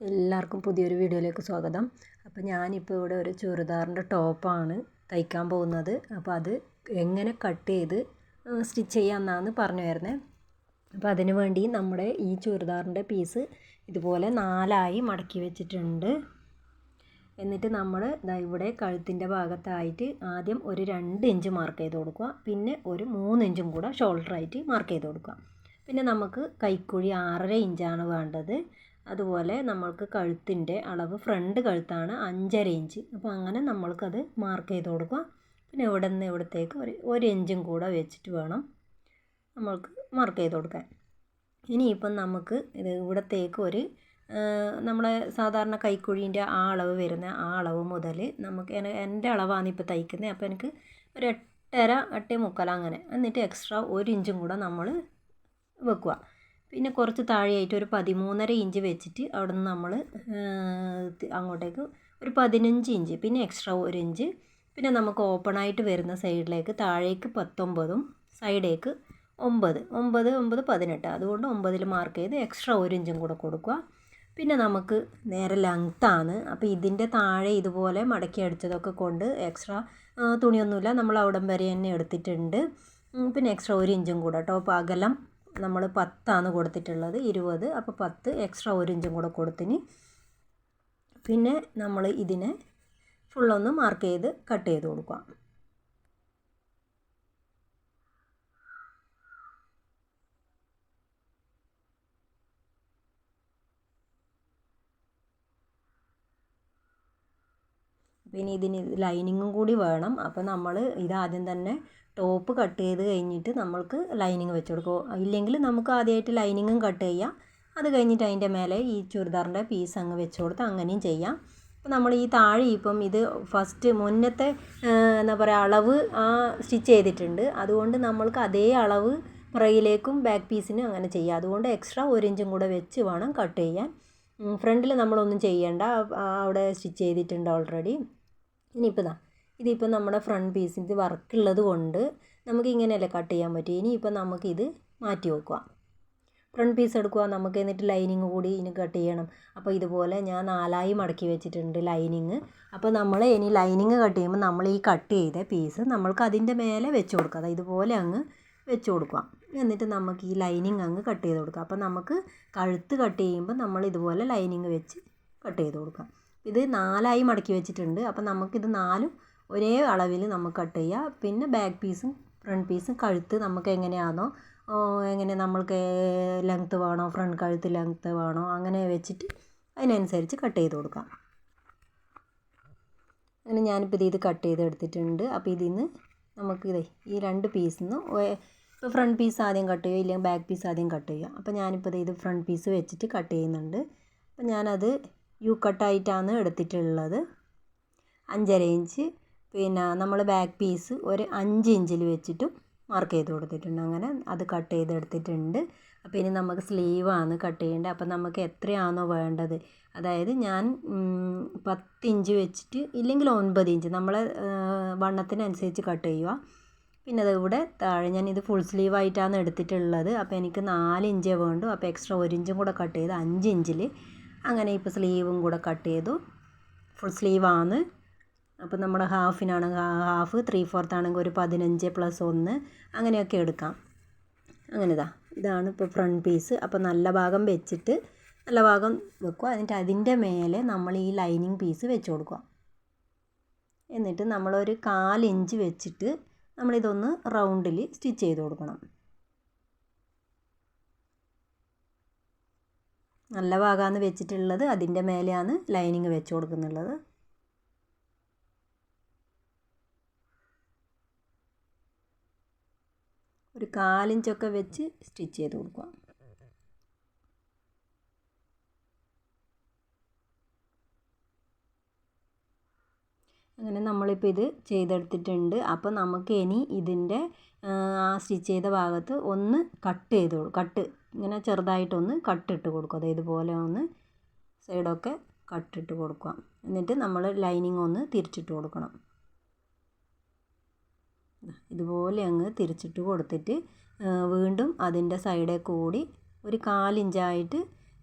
എല്ലാവർക്കും പുതിയൊരു വീഡിയോയിലേക്ക് സ്വാഗതം. അപ്പോൾ ഞാനിപ്പോൾ ഇവിടെ ഒരു ചുരിദാറിൻ്റെ ടോപ്പാണ് തയ്ക്കാൻ പോകുന്നത്. അപ്പോൾ അത് എങ്ങനെ കട്ട് ചെയ്ത് സ്റ്റിച്ച് ചെയ്യാമെന്നാണ് പറഞ്ഞു തരുന്നത്. അപ്പോൾ അതിന് വേണ്ടി നമ്മുടെ ഈ ചുരിദാറിൻ്റെ പീസ് ഇതുപോലെ 4ആയി മടക്കി വെച്ചിട്ടുണ്ട്. എന്നിട്ട് നമ്മൾ ഇവിടെ കഴുത്തിൻ്റെ ഭാഗത്തായിട്ട് ആദ്യം ഒരു 2 ഇഞ്ച് മാർക്ക് ചെയ്ത് കൊടുക്കുക. പിന്നെ ഒരു 3 ഇഞ്ചും കൂടെ ഷോൾഡറായിട്ട് മാർക്ക് ചെയ്ത് കൊടുക്കുക. പിന്നെ നമുക്ക് കൈക്കുഴി 6.5 ഇഞ്ചാണ് വേണ്ടത്. അതുപോലെ നമ്മൾക്ക് കഴുത്തിൻ്റെ അളവ് ഫ്രണ്ട് കഴുത്താണ് 5.5 ഇഞ്ച്. അപ്പോൾ അങ്ങനെ നമ്മൾക്കത് മാർക്ക് ചെയ്ത് കൊടുക്കുക. പിന്നെ ഇവിടെ നിന്ന് ഇവിടത്തേക്ക് ഒരു ഇഞ്ചും കൂടെ വെച്ചിട്ട് വേണം നമ്മൾക്ക് മാർക്ക് ചെയ്ത് കൊടുക്കാൻ. ഇനിയിപ്പം നമുക്ക് ഇത് ഇവിടത്തേക്ക് നമ്മളെ സാധാരണ കൈക്കുഴീൻ്റെ ആ അളവ് വരുന്ന ആ അളവ് മുതൽ നമുക്ക് എൻ്റെ അളവാണ് ഇപ്പോൾ തയ്ക്കുന്നത്. അപ്പോൾ എനിക്ക് ഒരു 8.5 8.75 അങ്ങനെ. എന്നിട്ട് എക്സ്ട്രാ 1 ഇഞ്ചും കൂടെ നമ്മൾ വെക്കുക. പിന്നെ കുറച്ച് താഴെയായിട്ട് ഒരു 13.5 ഇഞ്ച് വെച്ചിട്ട് അവിടെ നിന്ന് നമ്മൾ അങ്ങോട്ടേക്ക് ഒരു 15 ഇഞ്ച്, പിന്നെ എക്സ്ട്രാ 1 ഇഞ്ച്, പിന്നെ നമുക്ക് ഓപ്പണായിട്ട് വരുന്ന സൈഡിലേക്ക് താഴേക്ക് 19ഉം സൈഡേക്ക് 9 9 9 18. അതുകൊണ്ട് 9ൽ മാർക്ക് ചെയ്ത് എക്സ്ട്രാ 1 ഇഞ്ചും കൂടെ കൊടുക്കുക. പിന്നെ നമുക്ക് നേരെ ലെങ്ത്താണ്. അപ്പോൾ ഇതിൻ്റെ താഴെ ഇതുപോലെ മടക്കി അടിച്ചതൊക്കെ കൊണ്ട് എക്സ്ട്രാ തുണിയൊന്നുമില്ല, നമ്മൾ അവിടം വരെ തന്നെ എടുത്തിട്ടുണ്ട്. പിന്നെ എക്സ്ട്രാ 1 ഇഞ്ചും കൂടെ ടോപ്പ് അകലം നമ്മൾ 10 കൊടുത്തിട്ടുള്ളത്, 20. അപ്പോൾ 10 എക്സ്ട്രാ 1 ഇഞ്ചും കൂടെ കൊടുത്തിന്. പിന്നെ നമ്മൾ ഇതിനെ ഫുള്ളൊന്ന് മാർക്ക് ചെയ്ത് കട്ട് ചെയ്ത് കൊടുക്കുക. പിന്നെ ഇതിന് ലൈനിങ്ങും കൂടി വേണം. അപ്പോൾ നമ്മൾ ഇതാദ്യം തന്നെ ടോപ്പ് കട്ട് ചെയ്ത് കഴിഞ്ഞിട്ട് നമ്മൾക്ക് ലൈനിങ് വെച്ച് കൊടുക്കും. ഇല്ലെങ്കിൽ നമുക്ക് ആദ്യമായിട്ട് ലൈനിങ്ങും കട്ട് ചെയ്യാം. അത് കഴിഞ്ഞിട്ട് അതിൻ്റെ മേലെ ഈ ചുരിദാറിൻ്റെ പീസ് അങ്ങ് വെച്ച് കൊടുത്ത് അങ്ങനെയും ചെയ്യാം. അപ്പോൾ നമ്മൾ ഈ താഴെ ഇപ്പം ഇത് ഫസ്റ്റ് മുന്നത്തെ എന്താ പറയുക അളവ് സ്റ്റിച്ച് ചെയ്തിട്ടുണ്ട്. അതുകൊണ്ട് നമ്മൾക്ക് അതേ അളവ് പുറകിലേക്കും ബാക്ക് പീസിനും അങ്ങനെ ചെയ്യാം. അതുകൊണ്ട് എക്സ്ട്രാ 1 ഇഞ്ചും കൂടെ വെച്ച് വേണം കട്ട് ചെയ്യാൻ. ഫ്രണ്ടിൽ നമ്മളൊന്നും ചെയ്യേണ്ട, അവിടെ സ്റ്റിച്ച് ചെയ്തിട്ടുണ്ട് ഓൾറെഡി. ഇനിയിപ്പോൾ ഇതിപ്പോൾ നമ്മുടെ ഫ്രണ്ട് പീസിൻ്റെ വർക്കുള്ളത് കൊണ്ട് നമുക്ക് ഇങ്ങനെയല്ലേ കട്ട് ചെയ്യാൻ പറ്റും. ഇനിയിപ്പോൾ നമുക്കിത് മാറ്റി വെക്കുക. ഫ്രണ്ട് പീസ് എടുക്കുക, നമുക്ക് എന്നിട്ട് ലൈനിങ് കൂടി ഇനി കട്ട് ചെയ്യണം. അപ്പോൾ ഇതുപോലെ ഞാൻ 4ആയി മടക്കി വെച്ചിട്ടുണ്ട് ലൈനിങ്. അപ്പോൾ നമ്മൾ ഇനി ലൈനിങ് കട്ട് ചെയ്യുമ്പോൾ നമ്മൾ ഈ കട്ട് ചെയ്ത പീസ് നമ്മൾക്ക് അതിൻ്റെ മേലെ വെച്ച് കൊടുക്കുക. അതായത് ഇതുപോലെ അങ്ങ് വെച്ച് കൊടുക്കുക. എന്നിട്ട് നമുക്ക് ഈ ലൈനിങ് അങ്ങ് കട്ട് ചെയ്ത് കൊടുക്കുക. അപ്പോൾ നമുക്ക് കഴുത്ത് കട്ട് ചെയ്യുമ്പോൾ നമ്മൾ ഇതുപോലെ ലൈനിങ് വെച്ച് കട്ട് ചെയ്ത് കൊടുക്കാം. ഇത് 4ആയി മടക്കി വെച്ചിട്ടുണ്ട്. അപ്പോൾ നമുക്കിത് 4ഉം ഒരേ അളവിൽ നമുക്ക് കട്ട് ചെയ്യാം. പിന്നെ ബാക്ക് പീസും ഫ്രണ്ട് പീസും കഴുത്ത് നമുക്ക് എങ്ങനെയാണോ എങ്ങനെ നമ്മൾക്ക് ലെങ്ത്ത് വേണോ, ഫ്രണ്ട് കഴുത്ത് ലെങ്ത്ത് വേണോ, അങ്ങനെ വെച്ചിട്ട് അതിനനുസരിച്ച് കട്ട് ചെയ്ത് കൊടുക്കാം. അങ്ങനെ ഞാനിപ്പോൾ ഇത് കട്ട് ചെയ്ത് എടുത്തിട്ടുണ്ട്. അപ്പോൾ ഇതിൽ നിന്ന് നമുക്കിത് ഈ 2 പീസിൽ നിന്ന് ഇപ്പോൾ ഫ്രണ്ട് പീസ് ആദ്യം കട്ട് ചെയ്യുക, ഇല്ലെങ്കിൽ ബാക്ക് പീസ് ആദ്യം കട്ട് ചെയ്യുക. അപ്പോൾ ഞാനിപ്പോൾ ഇത് ഫ്രണ്ട് പീസ് വെച്ചിട്ട് കട്ട് ചെയ്യുന്നുണ്ട്. അപ്പോൾ ഞാനത് യു കട്ടായിട്ടാണ് എടുത്തിട്ടുള്ളത്, 5.5 ഇഞ്ച്. പിന്നെ നമ്മൾ ബാക്ക് പീസ് ഒരു 5 ഇഞ്ചിൽ വെച്ചിട്ടും മാർക്ക് ചെയ്ത് കൊടുത്തിട്ടുണ്ട്. അങ്ങനെ അത് കട്ട് ചെയ്തെടുത്തിട്ടുണ്ട്. അപ്പോൾ ഇനി നമുക്ക് സ്ലീവാണ് കട്ട് ചെയ്യേണ്ടത്. അപ്പോൾ നമുക്ക് എത്രയാണോ വേണ്ടത്, അതായത് ഞാൻ 10 ഇഞ്ച് വെച്ചിട്ട് ഇല്ലെങ്കിൽ 9 ഇഞ്ച് നമ്മളെ വണ്ണത്തിനനുസരിച്ച് കട്ട് ചെയ്യുക. പിന്നെ അത് ഇവിടെ താഴെ ഞാനിത് ഫുൾ സ്ലീവായിട്ടാണ് എടുത്തിട്ടുള്ളത്. അപ്പോൾ എനിക്ക് 4 ഇഞ്ചേ വേണ്ടു. അപ്പോൾ എക്സ്ട്രാ 1 ഇഞ്ചും കൂടെ കട്ട് ചെയ്ത് 5 ഇഞ്ചിൽ അങ്ങനെ ഇപ്പോൾ സ്ലീവും കൂടെ കട്ട് ചെയ്തു. ഫുൾ സ്ലീവാണ്. അപ്പോൾ നമ്മുടെ ഹാഫിനാണെങ്കിൽ ഹാഫ്, 3/4 ആണെങ്കിൽ ഒരു 15 + 1 അങ്ങനെയൊക്കെ എടുക്കാം. അങ്ങനെ ഇതാണ് ഇപ്പോൾ ഫ്രണ്ട് പീസ്. അപ്പോൾ നല്ല ഭാഗം വെച്ചിട്ട് നല്ല ഭാഗം വെക്കുക. എന്നിട്ട് അതിൻ്റെ മേലെ നമ്മൾ ഈ ലൈനിങ് പീസ് വെച്ച് കൊടുക്കുക. എന്നിട്ട് നമ്മളൊരു 4 ഇഞ്ച് വെച്ചിട്ട് നമ്മളിതൊന്ന് റൗണ്ടിൽ സ്റ്റിച്ച് ചെയ്ത് കൊടുക്കണം. നല്ല ഭാഗമാണ് വെച്ചിട്ടുള്ളത്, അതിൻ്റെ മേലെയാണ് ലൈനിങ് വെച്ച് കൊടുക്കുന്നുള്ളത്. ഒരു 4 ഇഞ്ചൊക്കെ വെച്ച് സ്റ്റിച്ച് ചെയ്ത് കൊടുക്കുക. അങ്ങനെ നമ്മളിപ്പോൾ ഇത് ചെയ്തെടുത്തിട്ടുണ്ട്. അപ്പോൾ നമുക്ക് ഇനി ഇതിൻ്റെ സ്റ്റിച്ച് ചെയ്ത ഭാഗത്ത് ഒന്ന് കട്ട് ഇങ്ങനെ ചെറുതായിട്ടൊന്ന് കട്ടിട്ട് കൊടുക്കുക. അതായത് ഇതുപോലെ ഒന്ന് സൈഡൊക്കെ കട്ടിട്ട് കൊടുക്കുക. എന്നിട്ട് നമ്മൾ ലൈനിങ് ഒന്ന് തിരിച്ചിട്ട് കൊടുക്കണം. ഇതുപോലെ അങ്ങ് തിരിച്ചിട്ട് കൊടുത്തിട്ട് വീണ്ടും അതിൻ്റെ സൈഡിൽ കൂടി ഒരു 4 ഇഞ്ചായിട്ട്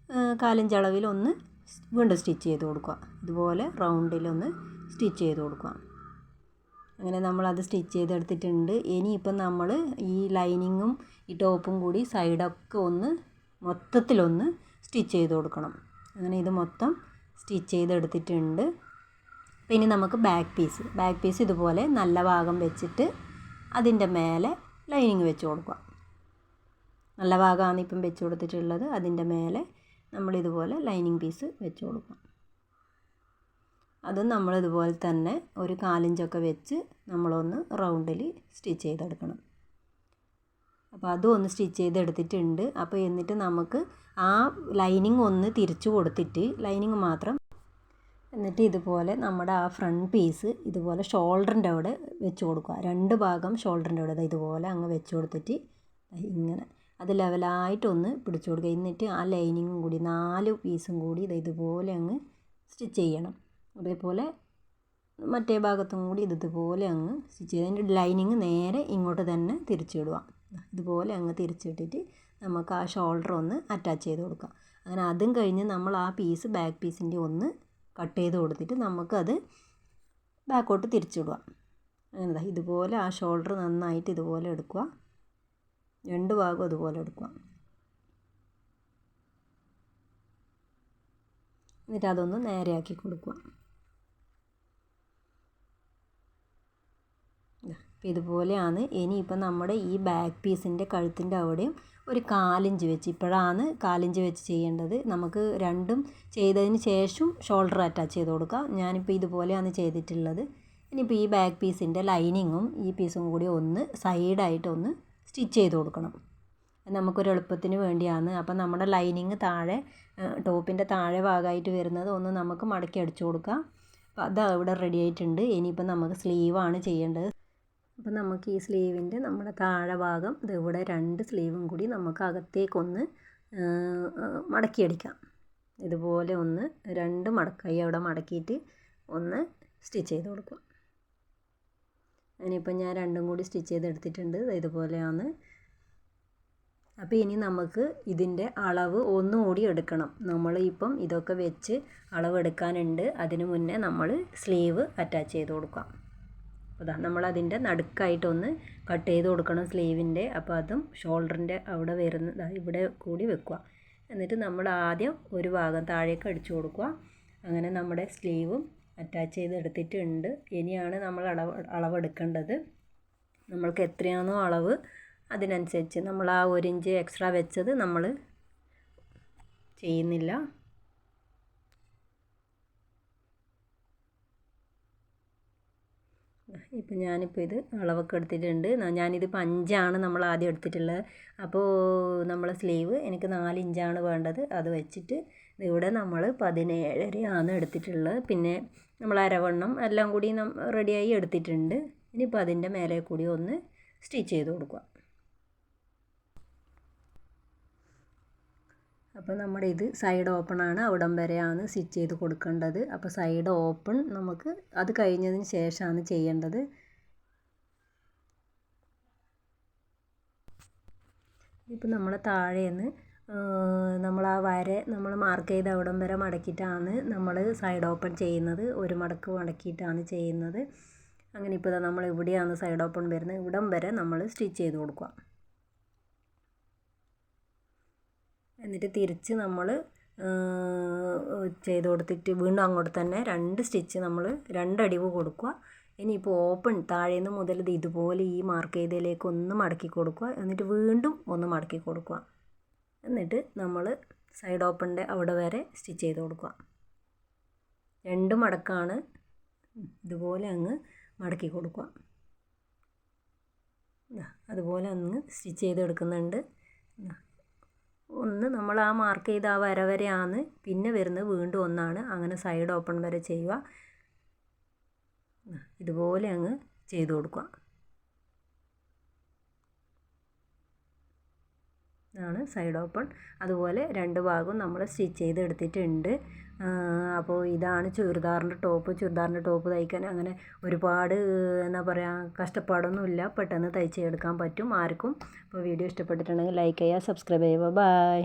4 ഇഞ്ച് അളവിൽ ഒന്ന് വീണ്ടും സ്റ്റിച്ച് ചെയ്ത് കൊടുക്കുക. ഇതുപോലെ റൗണ്ടിലൊന്ന് സ്റ്റിച്ച് ചെയ്ത് കൊടുക്കുക. അങ്ങനെ നമ്മളത് സ്റ്റിച്ച് ചെയ്തെടുത്തിട്ടുണ്ട്. ഇനിയിപ്പം നമ്മൾ ഈ ലൈനിങ്ങും ഈ ടോപ്പും കൂടി സൈഡൊക്കെ ഒന്ന് മൊത്തത്തിലൊന്ന് സ്റ്റിച്ച് ചെയ്ത് കൊടുക്കണം. അങ്ങനെ ഇത് മൊത്തം സ്റ്റിച്ച് ചെയ്തെടുത്തിട്ടുണ്ട്. അപ്പോൾ ഇനി നമുക്ക് ബാക്ക് പീസ് ഇതുപോലെ നല്ല ഭാഗം വെച്ചിട്ട് അതിൻ്റെ മേലെ ലൈനിങ് വെച്ച് കൊടുക്കുക. നല്ല ഭാഗമാണ് ഇപ്പം വെച്ച് കൊടുത്തിട്ടുള്ളത്. അതിൻ്റെ മേലെ നമ്മളിതുപോലെ ലൈനിങ് പീസ് വെച്ച് കൊടുക്കുക. അതും നമ്മളിതുപോലെ തന്നെ ഒരു 4 ഇഞ്ചൊക്കെ വെച്ച് നമ്മളൊന്ന് റൗണ്ടിൽ സ്റ്റിച്ച് ചെയ്തെടുക്കണം. അപ്പോൾ അതും ഒന്ന് സ്റ്റിച്ച് ചെയ്തെടുത്തിട്ടുണ്ട്. അപ്പോൾ എന്നിട്ട് നമുക്ക് ആ ലൈനിങ് ഒന്ന് തിരിച്ചു കൊടുത്തിട്ട് ലൈനിങ് മാത്രം എന്നിട്ട് ഇതുപോലെ നമ്മുടെ ആ ഫ്രണ്ട് പീസ് ഇതുപോലെ ഷോൾഡറിൻ്റെ അവിടെ വെച്ച് കൊടുക്കുക. 2 ഭാഗം ഷോൾഡറിൻ്റെ അവിടെ ഇതുപോലെ അങ്ങ് വെച്ച് കൊടുത്തിട്ട് ഇങ്ങനെ അത് ലെവലായിട്ടൊന്ന് പിടിച്ചു കൊടുക്കുക. എന്നിട്ട് ആ ലൈനിങ്ങും കൂടി 4 പീസും കൂടി ഇതുപോലെ അങ്ങ് സ്റ്റിച്ച് ചെയ്യണം. അതേപോലെ മറ്റേ ഭാഗത്തും കൂടി ഇതുപോലെ അങ്ങ് സ്റ്റിച്ച് ചെയ്ത് അതിൻ്റെ ലൈനിങ് നേരെ ഇങ്ങോട്ട് തന്നെ തിരിച്ചിടുക. ഇതുപോലെ അങ്ങ് തിരിച്ചിട്ടിട്ട് നമുക്ക് ആ ഷോൾഡർ ഒന്ന് അറ്റാച്ച് ചെയ്ത് കൊടുക്കാം. അങ്ങനെ അതും കഴിഞ്ഞ് നമ്മൾ ആ പീസ് ബാക്ക് പീസിൻ്റെ ഒന്ന് കട്ട് ചെയ്ത് കൊടുത്തിട്ട് നമുക്കത് ബാക്കോട്ട് തിരിച്ചിടുക. അങ്ങനെ ഇതുപോലെ ആ ഷോൾഡർ നന്നായിട്ട് ഇതുപോലെ എടുക്കുക. 2 ഭാഗം അതുപോലെ എടുക്കുക. എന്നിട്ട് അതൊന്ന് നേരെയാക്കി കൊടുക്കുക. അപ്പോൾ ഇതുപോലെയാണ്. ഇനിയിപ്പം നമ്മുടെ ഈ ബാക്ക് പീസിൻ്റെ കഴുത്തിൻ്റെ അവിടെയും ഒരു 4 ഇഞ്ച് വെച്ച് ഇപ്പോഴാണ് 4 ഇഞ്ച് വെച്ച് ചെയ്യേണ്ടത്. നമുക്ക് രണ്ടും ചെയ്തതിന് ശേഷം ഷോൾഡർ അറ്റാച്ച് ചെയ്ത് കൊടുക്കാം. ഞാനിപ്പോൾ ഇതുപോലെയാണ് ചെയ്തിട്ടുള്ളത്. ഇനിയിപ്പോൾ ഈ ബാക്ക് പീസിൻ്റെ ലൈനിങ്ങും ഈ പീസും കൂടി ഒന്ന് സൈഡായിട്ടൊന്ന് സ്റ്റിച്ച് ചെയ്ത് കൊടുക്കണം. നമുക്കൊരു എളുപ്പത്തിന് വേണ്ടിയാണ്. അപ്പം നമ്മുടെ ലൈനിങ് താഴെ ടോപ്പിൻ്റെ താഴെ ഭാഗമായിട്ട് വരുന്നത് ഒന്ന് നമുക്ക് മടക്കി അടിച്ചു കൊടുക്കാം. അപ്പോൾ അത് ഇവിടെ റെഡി ആയിട്ടുണ്ട്. ഇനിയിപ്പം നമുക്ക് സ്ലീവാണ് ചെയ്യേണ്ടത്. അപ്പം നമുക്ക് ഈ സ്ലീവിൻ്റെ നമ്മുടെ താഴെ ഭാഗം ഇവിടെ 2 സ്ലീവും കൂടി നമുക്ക് അകത്തേക്കൊന്ന് മടക്കിയടിക്കാം. ഇതുപോലെ ഒന്ന് 2 മടക്കായി അവിടെ മടക്കിയിട്ട് ഒന്ന് സ്റ്റിച്ച് ചെയ്ത് കൊടുക്കുക. അതിനിപ്പം ഞാൻ 2ഉം കൂടി സ്റ്റിച്ച് ചെയ്തെടുത്തിട്ടുണ്ട്. ഇതുപോലെയാണ്. അപ്പോൾ ഇനി നമുക്ക് ഇതിൻ്റെ അളവ് ഒന്നുകൂടി എടുക്കണം. നമ്മൾ ഇപ്പം ഇതൊക്കെ വെച്ച് അളവെടുക്കാനുണ്ട്. അതിന് മുന്നേ നമ്മൾ സ്ലീവ് അറ്റാച്ച് ചെയ്ത് കൊടുക്കാം. അതാ നമ്മളതിൻ്റെ നടുക്കായിട്ടൊന്ന് കട്ട് ചെയ്ത് കൊടുക്കണം സ്ലീവിൻ്റെ. അപ്പോൾ അതും ഷോൾഡറിൻ്റെ അവിടെ വരുന്ന ഇവിടെ കൂടി വെക്കുക. എന്നിട്ട് നമ്മൾ ആദ്യം ഒരു ഭാഗം താഴേക്ക് അടിച്ചു കൊടുക്കുക. അങ്ങനെ നമ്മുടെ സ്ലീവും അറ്റാച്ച് ചെയ്തെടുത്തിട്ടുണ്ട്. ഇനിയാണ് നമ്മൾ അളവെടുക്കേണ്ടത്. നമ്മൾക്ക് എത്രയാണോ അളവ് അതിനനുസരിച്ച് നമ്മൾ ആ 1 ഇഞ്ച് എക്സ്ട്രാ വെച്ചത് നമ്മൾ ചെയ്യുന്നില്ല. ഇപ്പം ഞാനിപ്പോൾ ഇത് അളവൊക്കെ എടുത്തിട്ടുണ്ട്. ഞാനിതിപ്പോൾ 5 നമ്മൾ ആദ്യം എടുത്തിട്ടുള്ളത്. അപ്പോൾ നമ്മൾ സ്ലീവ് എനിക്ക് 4 ഇഞ്ചാണ് വേണ്ടത്. അത് വെച്ചിട്ട് ഇവിടെ നമ്മൾ 17.5 എടുത്തിട്ടുള്ളത്. പിന്നെ നമ്മൾ അരവണ്ണം എല്ലാം കൂടി റെഡിയായി എടുത്തിട്ടുണ്ട്. ഇനിയിപ്പോൾ അതിൻ്റെ മേലെ കൂടി ഒന്ന് സ്റ്റിച്ച് ചെയ്ത് കൊടുക്കുക. അപ്പോൾ നമ്മുടെ ഇത് സൈഡ് ഓപ്പൺ ആണ്. അവിടം വരെയാണ് സ്റ്റിച്ച് ചെയ്ത് കൊടുക്കേണ്ടത്. അപ്പോൾ സൈഡ് ഓപ്പൺ നമുക്ക് അത് കഴിഞ്ഞതിന് ശേഷമാണ് ചെയ്യേണ്ടത്. ഇപ്പോൾ നമ്മൾ താഴേന്ന് നമ്മൾ ആ വര നമ്മൾ മാർക്ക് ചെയ്ത് അവിടം വരെ മടക്കിയിട്ടാണ് നമ്മൾ സൈഡ് ഓപ്പൺ ചെയ്യുന്നത്. ഒരു മടക്ക് മടക്കിയിട്ടാണ് ചെയ്യുന്നത്. അങ്ങനെ ഇപ്പോൾ നമ്മൾ ഇവിടെയാണ് സൈഡ് ഓപ്പൺ വരുന്നത്. ഇവിടം വരെ നമ്മൾ സ്റ്റിച്ച് ചെയ്ത് കൊടുക്കുക. എന്നിട്ട് തിരിച്ച് നമ്മൾ ചെയ്ത് കൊടുത്തിട്ട് വീണ്ടും അങ്ങോട്ട് തന്നെ 2 സ്റ്റിച്ച് നമ്മൾ 2 അടിവ് കൊടുക്കുക. ഇനിയിപ്പോൾ ഓപ്പൺ താഴേന്ന് മുതൽ ഇതുപോലെ ഈ മാർക്ക് ചെയ്തതിലേക്ക് ഒന്ന് മടക്കി കൊടുക്കുക. എന്നിട്ട് വീണ്ടും ഒന്ന് മടക്കി കൊടുക്കുക. എന്നിട്ട് നമ്മൾ സൈഡ് ഓപ്പണിൻ്റെ അവിടെ വരെ സ്റ്റിച്ച് ചെയ്ത് കൊടുക്കുക. 2 മടക്കാണ്. ഇതുപോലെ അങ്ങ് മടക്കി കൊടുക്കുക. അതുപോലെ അങ്ങ് സ്റ്റിച്ച് ചെയ്തെടുക്കുന്നുണ്ട്. ഒന്ന് നമ്മൾ ആ മാർക്ക് ചെയ്ത ആ വര വരെയാണ്. പിന്നെ വരുന്നത് വീണ്ടും ഒന്നാണ്. അങ്ങനെ സൈഡ് ഓപ്പൺ വരെ ചെയ്യുക. ഇതുപോലെ അങ്ങ് ചെയ്ത് കൊടുക്കുക. ഇതാണ് സൈഡ് ഓപ്പൺ. അതുപോലെ 2 ഭാഗവും നമ്മൾ സ്റ്റിച്ച് ചെയ്ത് എടുത്തിട്ടുണ്ട്. അപ്പോൾ ഇതാണ് ചുരിദാറിൻ്റെ ടോപ്പ് തയ്ക്കാൻ അങ്ങനെ ഒരുപാട് എന്താ പറയുക കഷ്ടപ്പാടൊന്നുമില്ല. പെട്ടെന്ന് തയ്ച്ചെടുക്കാൻ പറ്റും ആർക്കും. അപ്പോൾ വീഡിയോ ഇഷ്ടപ്പെട്ടിട്ടുണ്ടെങ്കിൽ ലൈക്ക് ചെയ്യുക, സബ്സ്ക്രൈബ് ചെയ്യുക. ബൈ.